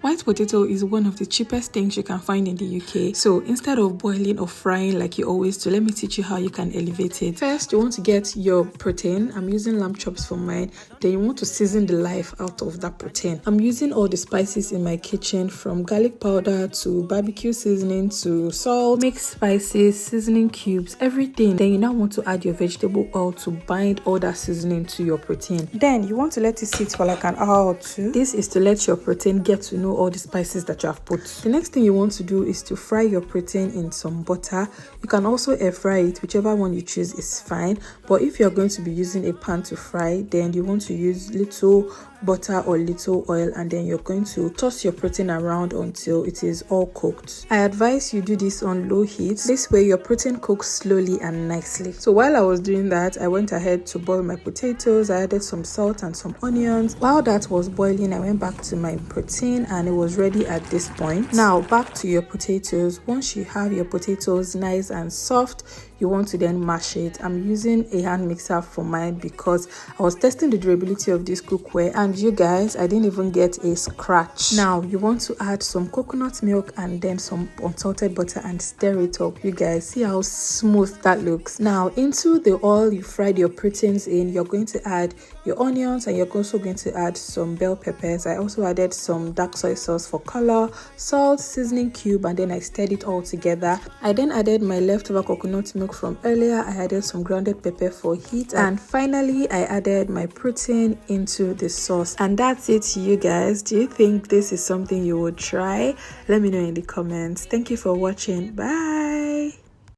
White potato is one of the cheapest things you can find in the UK. So instead of boiling or frying like you always do, let me teach you how you can elevate it. First, you want to get your protein. I'm using lamb chops for mine. Then you want to season the life out of that protein. I'm using all the spices in my kitchen, from garlic powder to barbecue seasoning to salt, mixed spices, seasoning cubes, everything. Then you now want to add your vegetable oil to bind all that seasoning to your protein. Then you want to let it sit for like an hour or two. This is to let your protein get to know all the spices that you have put. The next thing you want to do is to fry your protein in some butter. You can also air fry it, whichever one you choose is fine. But if you're going to be using a pan to fry, then you want to use little butter or little oil, and then you're going to toss your protein around until it is all cooked. I advise you do this on low heat. This way your protein cooks slowly and nicely. So while I was doing that, I went ahead to boil my potatoes. I added some salt and some onions. While that was boiling, I went back to my protein and it was ready at this point. Now back to your potatoes. Once you have your potatoes nice and soft, you want to then mash it. I'm using a hand mixer for mine because I was testing the durability of this cookware, and you guys, I didn't even get a scratch. Now you want to add some coconut milk and then some unsalted butter and stir it up. You guys, see how smooth that looks. Now into the oil you fried your proteins in, you're going to add your onions, and you're also going to add some bell peppers. I also added some dark soy sauce for color, salt, seasoning cube, and then I stirred it all together. I then added my leftover coconut milk from earlier. I added some grounded pepper for heat, and finally I added my protein into the sauce. And that's it, you guys. Do you think this is something you would try? Let me know in the comments. Thank you for watching. Bye.